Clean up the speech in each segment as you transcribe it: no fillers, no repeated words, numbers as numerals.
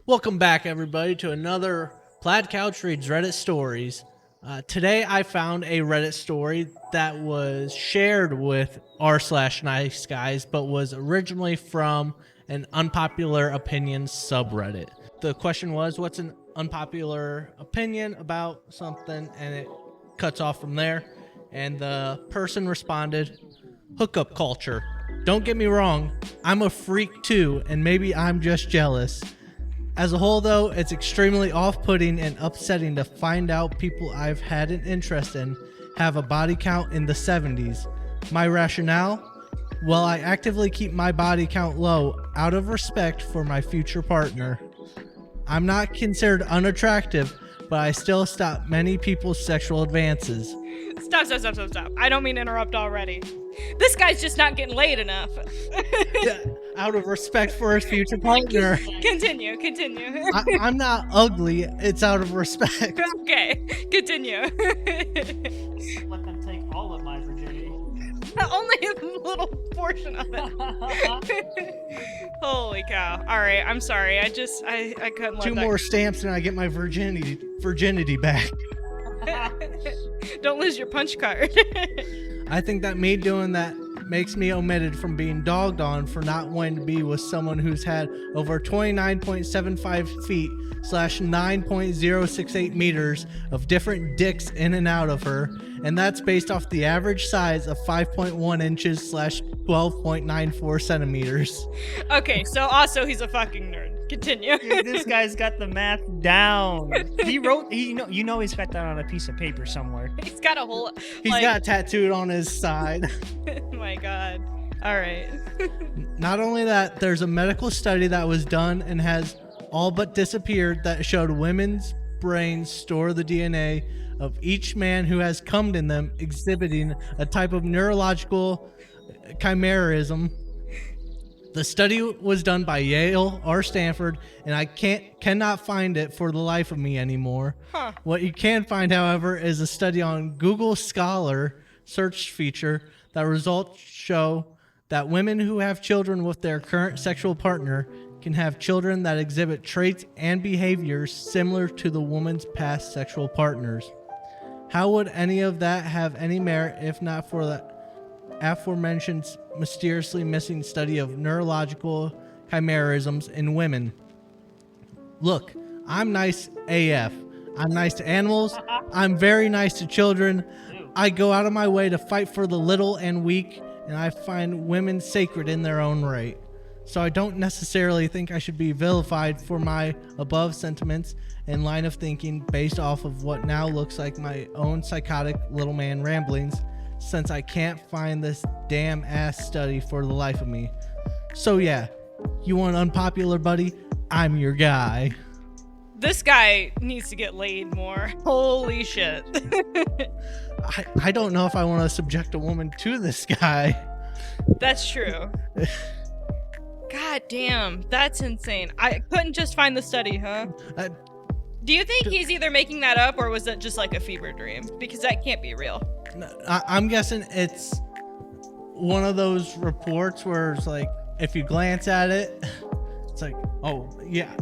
Welcome back, everybody, to another Plaid Couch Reads Reddit Stories. Today, I found a Reddit story that was shared with r/niceguys, but was originally from an unpopular opinion subreddit. The question was, what's an unpopular opinion about something? And it cuts off from there. And the person responded, hookup culture. Don't get me wrong, I'm a freak too, and maybe I'm just jealous. As a whole, though, it's extremely off-putting and upsetting to find out people I've had an interest in have a body count in the 70s. My rationale? Well, I actively keep my body count low out of respect for my future partner. I'm not considered unattractive, but I still stop many people's sexual advances. Stop. I don't mean to interrupt already. This guy's just not getting laid enough. Yeah, out of respect for his future partner. Continue. I'm not ugly, it's out of respect. Okay, continue. Let them take all of my virginity. Only a little portion of it. Holy cow. Alright, I'm sorry. I couldn't let Two that more stamps and I get my virginity back. Don't lose your punch card. I think that me doing that makes me omitted from being dogged on for not wanting to be with someone who's had over 29.75 feet / 9.068 meters of different dicks in and out of her, and that's based off the average size of 5.1 inches / 12.94 centimeters. Okay, so also he's a fucking nerd. Continue. Dude, this guy's got the math down. He's got that on a piece of paper somewhere. He's got a whole. He's got it tattooed on his side. Oh my god. All right. Not only that, there's a medical study that was done and has all but disappeared that showed women's brains store the DNA of each man who has cum in them, exhibiting a type of neurological chimerism. The study was done by Yale or Stanford, and I cannot find it for the life of me anymore. Huh. What you can find, however, is a study on Google Scholar search feature that results show that women who have children with their current sexual partner can have children that exhibit traits and behaviors similar to the woman's past sexual partners. How would any of that have any merit if not for the aforementioned mysteriously missing study of neurological chimerisms in women? Look, I'm nice AF. I'm nice to animals. I'm very nice to children. I go out of my way to fight for the little and weak, and I find women sacred in their own right. So I don't necessarily think I should be vilified for my above sentiments and line of thinking based off of what now looks like my own psychotic little man ramblings, since I can't find this damn ass study for the life of me. So yeah, you want unpopular, buddy? I'm your guy. This guy needs to get laid more. Holy shit. I don't know if I want to subject a woman to this guy. That's true. God damn, that's insane. I couldn't just find the study, huh? Do you think he's either making that up or was that just like a fever dream? Because that can't be real. I'm guessing it's one of those reports where it's like, if you glance at it, it's like, oh, yeah,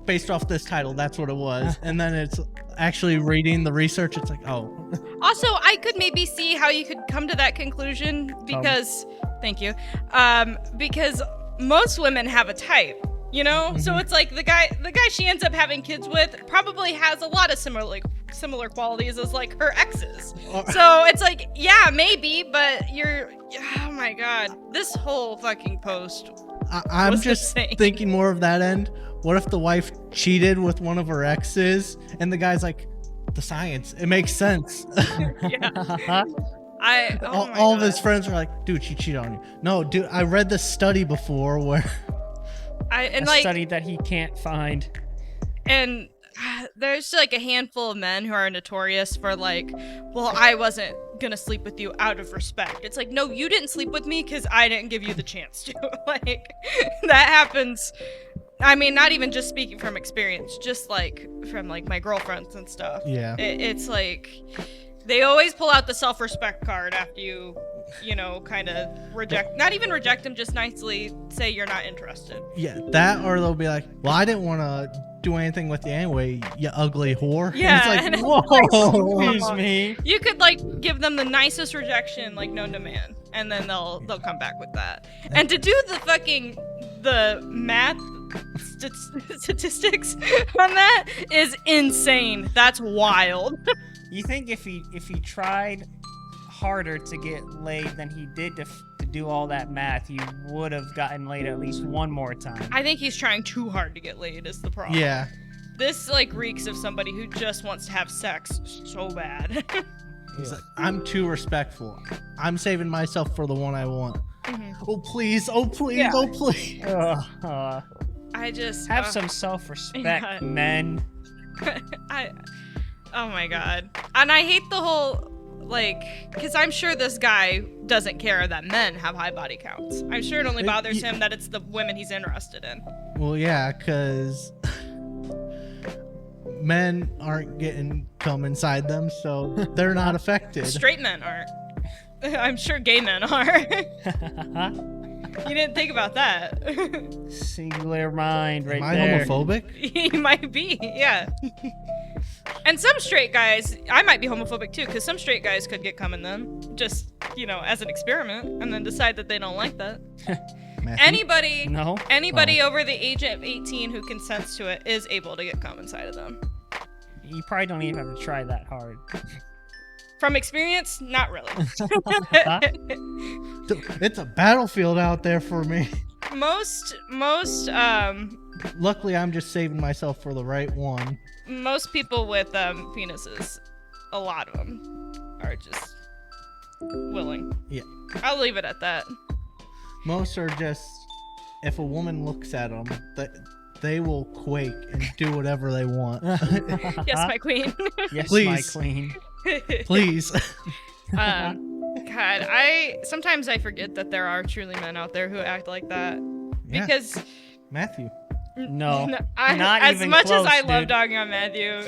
based off this title, that's what it was. And then it's actually reading the research, it's like, oh. Also, I could maybe see how you could come to that conclusion because, thank you, because most women have a type. You know, so it's like the guy she ends up having kids with probably has a lot of similar qualities as like her exes. So it's like, yeah, maybe, but oh my god, this whole fucking post. I'm just thinking more of that end. What if the wife cheated with one of her exes, and the guy's like, the science, it makes sense. Yeah. All of his friends are like, dude, she cheated on you. No, dude, I read this study before where. A study that he can't find. And there's like a handful of men who are notorious for like, well, I wasn't gonna sleep with you out of respect. It's like, no, you didn't sleep with me because I didn't give you the chance to. Like, that happens. I mean, not even just speaking from experience, just like from like my girlfriends and stuff. Yeah. It's like they always pull out the self-respect card after you kind of not even reject him, just nicely say you're not interested. Yeah, that, or they'll be like, well, I didn't want to do anything with you anyway, you ugly whore. Yeah. And it's like, whoa. Excuse me. You could like give them the nicest rejection like known to man, and then they'll come back with that. And to do the math statistics on that is insane. That's wild. You think if he tried harder to get laid than he did to do all that math, he would have gotten laid at least one more time? I think he's trying too hard to get laid is the problem. Yeah. This like reeks of somebody who just wants to have sex so bad. He's like, I'm too respectful. I'm saving myself for the one I want. Oh, please. Oh, please. Yeah. Oh, please. I just Have some self-respect, yeah. men. Oh my god. And I hate the whole because I'm sure this guy doesn't care that men have high body counts. I'm sure it only bothers him that it's the women he's interested in. Well, yeah, because men aren't getting cum inside them, so they're not affected. Straight men aren't. I'm sure gay men are. You didn't think about that. Singular mind right Am I there. homophobic? He might be, yeah. And some straight guys, I might be homophobic too, because some straight guys could get cum in them, just, as an experiment, and then decide that they don't like that. Matthew? Anybody over the age of 18 who consents to it is able to get cum inside of them. You probably don't even have to try that hard. From experience, not really. It's a battlefield out there for me. Most Luckily, I'm just saving myself for the right one. most people with penises, a lot of them are just willing. Yeah. I'll leave it at that. Most are just, if a woman looks at them, they will quake and do whatever they want. Yes, my queen. Yes, Please. my queen. Please. God, sometimes I forget that there are truly men out there who act like that. Yeah. Because Matthew. No, not as even much close, as I love dude. dogging on Matthew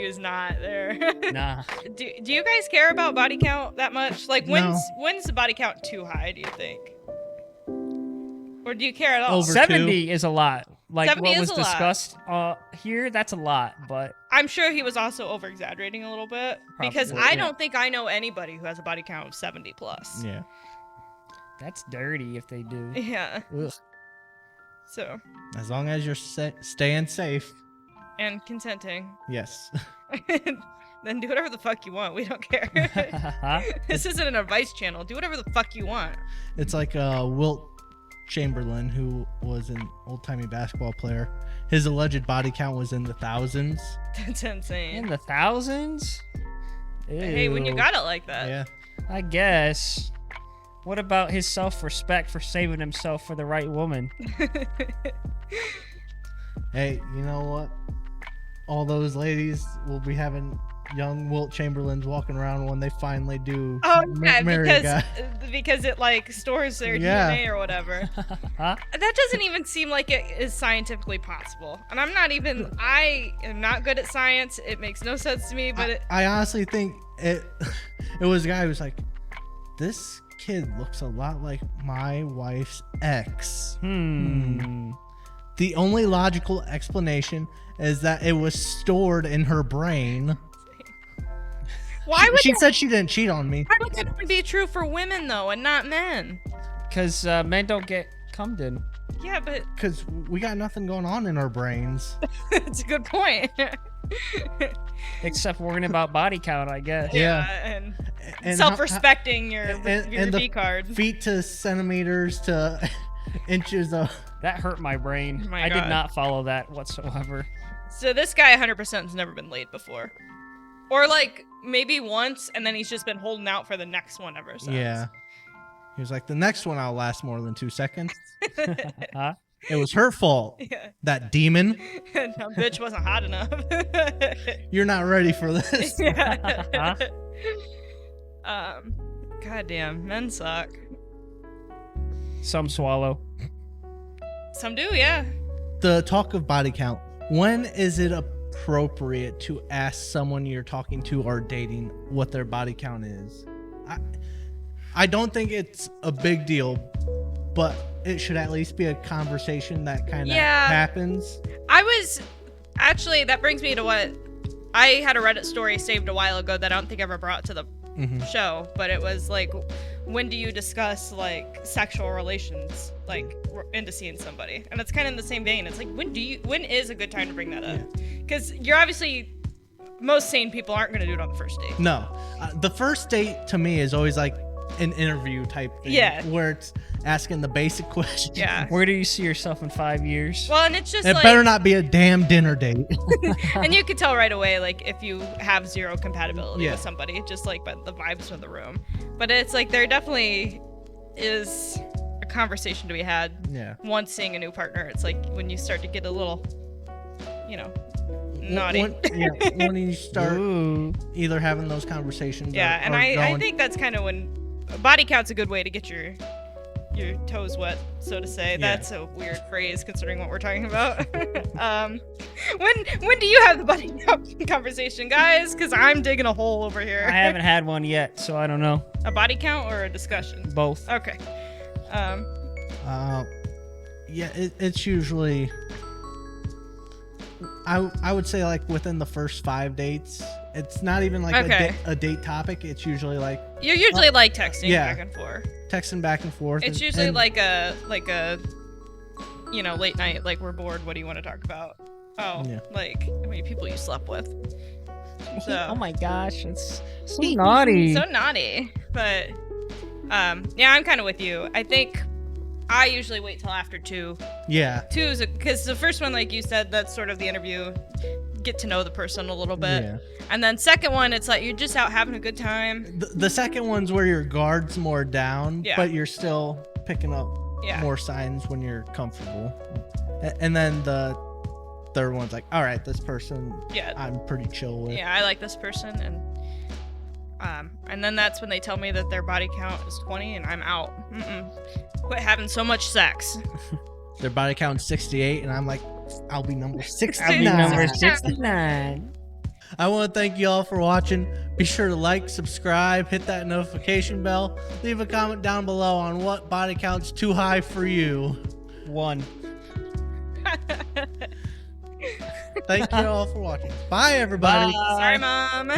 is not there. Nah. Do you guys care about body count that much? Like, No. when's the body count too high, do you think? Or do you care at all? Over 70 is a lot. Like 70 what is was a lot. discussed here, that's a lot, but I'm sure he was also over-exaggerating a little bit. Because Probably, I yeah. don't think I know anybody who has a body count of 70 plus. Yeah. that's dirty if they do. Yeah. Ugh. So, As long as you're staying safe. and consenting. Yes. Then do whatever the fuck you want. We don't care. This isn't an advice channel. Do whatever the fuck you want. It's like Wilt Chamberlain, who was an old-timey basketball player. His alleged body count was in the thousands. That's In insane. the thousands? Hey, when you Ew. got it like that. Yeah. I guess. What about his self-respect for saving himself for the right woman? Hey, you know what? All those ladies will be having young Wilt Chamberlains walking around when they finally do Oh, yeah, marry a guy. because it like stores their Yeah. DNA or whatever. Huh? That doesn't even seem like it is scientifically possible. And I am not good at science. It makes no sense to me, but I honestly think it was a guy who was like, this kid looks a lot like my wife's ex. The only logical explanation is that it was stored in her brain. why would She said she didn't cheat on me. why would that only be true for women though and not men? Because men don't get cummed in. Yeah, but Because we got nothing going on in our brains. it's a good point. Except worrying about body count, I guess. Yeah. and And self-respecting your and V the card. feet to centimeters to inches of. That hurt my brain. Oh my I God. did not follow that whatsoever. So this guy 100% has never been laid before. Or like maybe once and then he's just been holding out for the next one ever since. Yeah. He was like, the next one I'll last more than 2 seconds. Huh? It was her fault. Yeah. That demon. No, bitch wasn't hot enough. You're not ready for this. Yeah. Goddamn, men suck. Some swallow. Some do, yeah. The talk of body count. When is it appropriate to ask someone you're talking to or dating what their body count is? I don't think it's a big deal, but it should at least be a conversation that kind of happens. That brings me to what I had a Reddit story saved a while ago that I don't think I ever brought to the show, but it was like, when do you discuss like sexual relations, like into seeing somebody? And it's kind of in the same vein. It's like, when is a good time to bring that up? Because you're obviously, most sane people aren't going to do it on the first date. No, the first date to me is always like an interview type thing. Yeah. Where it's asking the basic questions. Yeah. Where do you see yourself in 5 years? Well, and it's just it better not be a damn dinner date. And you could tell right away, like, if you have zero compatibility with somebody, just like by the vibes of the room. But it's like, there definitely is a conversation to be had. Yeah. Once seeing a new partner, it's like when you start to get a little, naughty. When you start either having those conversations. Yeah, and I think that's kind of when body count's a good way to get your toes wet, so to say. That's a weird phrase considering what we're talking about. When do you have the body count conversation, guys? Because I'm digging a hole over here. I haven't had one yet, so I don't know. A body count or a discussion? Both. Okay. It's usually, I would say, like, within the first 5 dates. It's not even like a date topic. It's usually like, you're usually like texting back and forth. Texting back and forth. It's usually like a late night, like, we're bored, what do you want to talk about? Like how many people you slept with. So, oh my gosh, it's so naughty. So naughty. But I'm kind of with you. I think I usually wait till after 2. Yeah. 2 is because the first one, like you said, that's sort of the interview, get to know the person a little bit. Yeah. And then second one, it's like you're just out having a good time. The second one's where your guard's more down, but you're still picking up more signs when you're comfortable. And then the third one's like, all right, this person I'm pretty chill with. Yeah, I like this person. And then that's when they tell me that their body count is 20 and I'm out. Quit having so much sex. Their body count's 68 and I'm like, I'll be number 69. I'll be number 69. I want to thank you all for watching. Be sure to like, subscribe, hit that notification bell. Leave a comment down below on what body count's too high for you. 1. Thank you all for watching. Bye, everybody. Bye. Sorry, Mom.